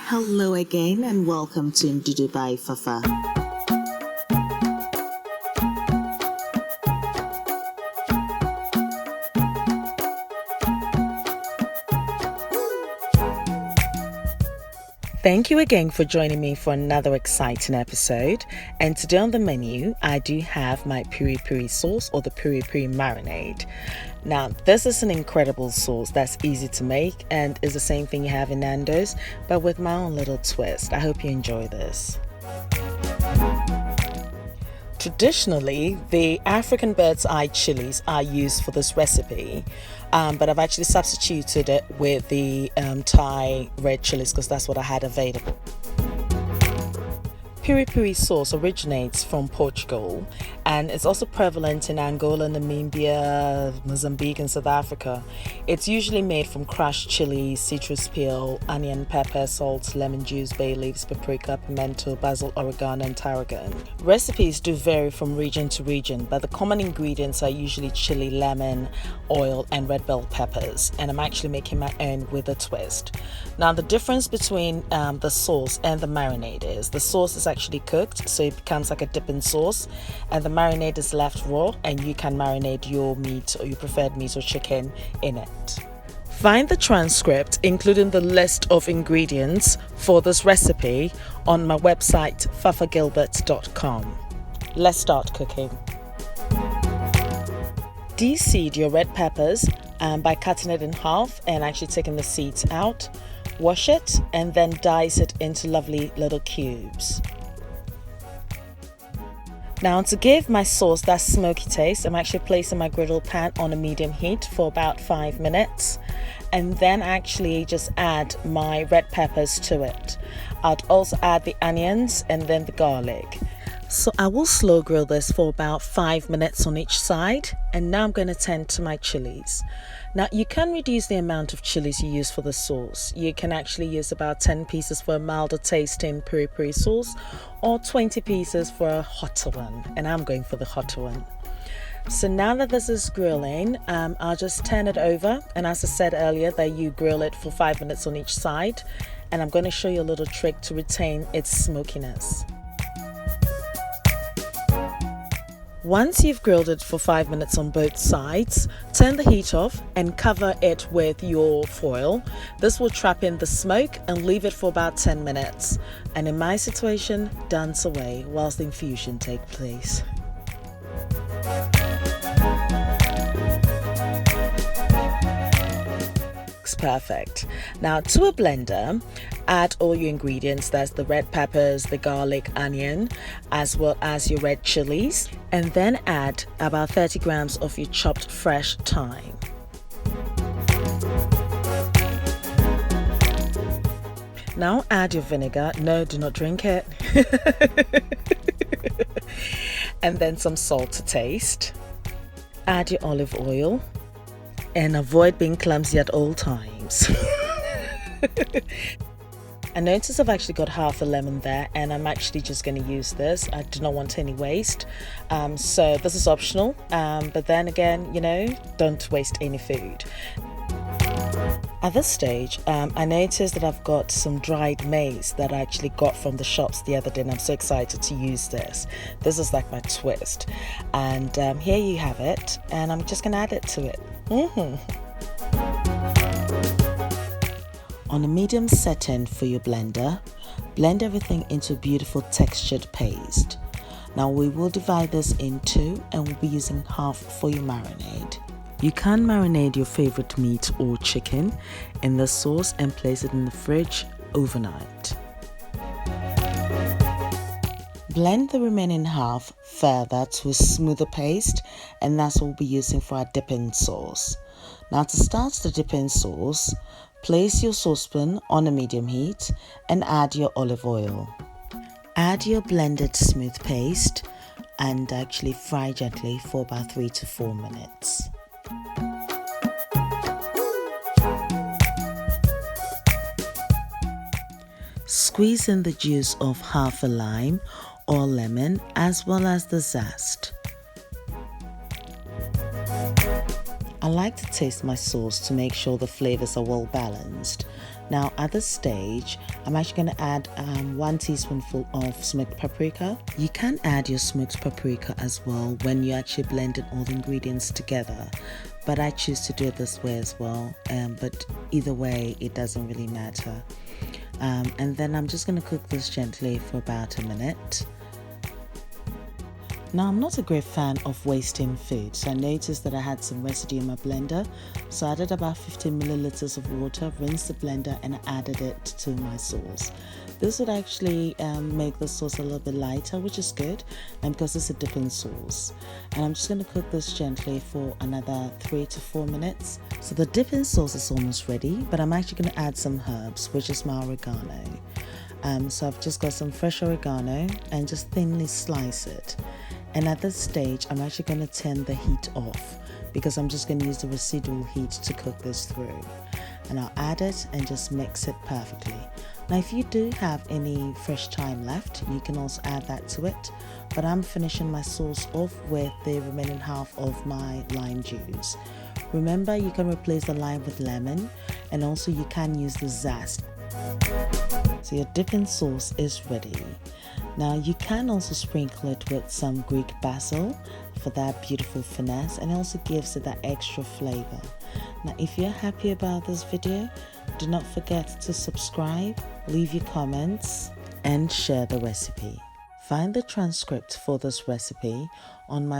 Hello again and welcome to Ndudu by Fafa. Thank you again for joining me for another exciting episode. And today on the menu, I do have my Piri Piri sauce or the Piri Piri marinade. Now, this is an incredible sauce that's easy to make and is the same thing you have in Nando's, but with my own little twist. I hope you enjoy this. Traditionally, the African bird's eye chilies are used for this recipe, but I've actually substituted it with the Thai red chilies because that's what I had available. Piri Piri sauce originates from Portugal and it's also prevalent in Angola, Namibia, Mozambique and South Africa. It's usually made from crushed chilies, citrus peel, onion, pepper, salt, lemon juice, bay leaves, paprika, pimento, basil, oregano and tarragon. Recipes do vary from region to region, but the common ingredients are usually chili, lemon, oil and red bell peppers, and I'm actually making my own with a twist. Now the difference between the sauce and the marinade is the sauce is actually cooked, so it becomes like a dipping sauce, and the marinade is left raw, and you can marinate your meat or your preferred meat or chicken in it. Find the transcript, including the list of ingredients for this recipe, on my website fafagilbert.com. Let's start cooking. De-seed your red peppers by cutting it in half and actually taking the seeds out. Wash it and then dice it into lovely little cubes. Now, to give my sauce that smoky taste, I'm actually placing my griddle pan on a medium heat for about 5 minutes, and then actually just add my red peppers to it. I'd also add the onions and then the garlic. So I will slow grill this for about 5 minutes on each side, and now I'm going to tend to my chilies. Now you can reduce the amount of chilies you use for the sauce. You can actually use about 10 pieces for a milder tasting Piri Piri sauce or 20 pieces for a hotter one, and I'm going for the hotter one. So now that this is grilling, I'll just turn it over, and as I said earlier that you grill it for 5 minutes on each side, and I'm going to show you a little trick to retain its smokiness. Once you've grilled it for 5 minutes on both sides, turn the heat off and cover it with your foil. This will trap in the smoke and leave it for about 10 minutes. And in my situation, dance away whilst the infusion takes place. Perfect. Now to a blender, add all your ingredients. That's the red peppers, the garlic, onion, as well as your red chilies, and then add about 30 grams of your chopped fresh thyme. Now add your vinegar. No, do not drink it. And then some salt to taste. Add your olive oil. And avoid being clumsy at all times. I notice I've actually got half a lemon there, and I'm actually just going to use this. I do not want any waste. So this is optional, but then again, don't waste any food. At this stage, I noticed that I've got some dried maize that I actually got from the shops the other day, and I'm so excited to use this. This is like my twist. And here you have it, and I'm just going to add it to it. On a medium setting for your blender, blend everything into a beautiful textured paste. Now we will divide this in two, and we'll be using half for your marinade. You can marinate your favorite meat or chicken in the sauce and place it in the fridge overnight. Blend the remaining half further to a smoother paste, and that's what we'll be using for our dipping sauce. Now to start the dipping sauce, place your saucepan on a medium heat and add your olive oil. Add your blended smooth paste and actually fry gently for about 3 to 4 minutes. Squeeze in the juice of half a lime or lemon as well as the zest. I like to taste my sauce to make sure the flavors are well balanced. Now at this stage, I'm actually going to add 1 teaspoonful of smoked paprika. You can add your smoked paprika as well when you actually blended all the ingredients together, but I choose to do it this way as well, but either way it doesn't really matter. And then I'm just going to cook this gently for about a minute. Now I'm not a great fan of wasting food, so I noticed that I had some residue in my blender, so I added about 15 milliliters of water, rinsed the blender and added it to my sauce. This would actually make the sauce a little bit lighter, which is good, and because it's a dipping sauce. And I'm just going to cook this gently for another 3 to 4 minutes. So the dipping sauce is almost ready, but I'm actually going to add some herbs, which is my oregano. So I've just got some fresh oregano and just thinly slice it. And at this stage, I'm actually going to turn the heat off because I'm just going to use the residual heat to cook this through. And I'll add it and just mix it perfectly. Now, if you do have any fresh thyme left, you can also add that to it. But I'm finishing my sauce off with the remaining half of my lime juice. Remember, you can replace the lime with lemon, and also you can use the zest. So your dipping sauce is ready. Now you can also sprinkle it with some Greek basil for that beautiful finesse, and it also gives it that extra flavor. Now if you're happy about this video, do not forget to subscribe, leave your comments and share the recipe. Find the transcript for this recipe on my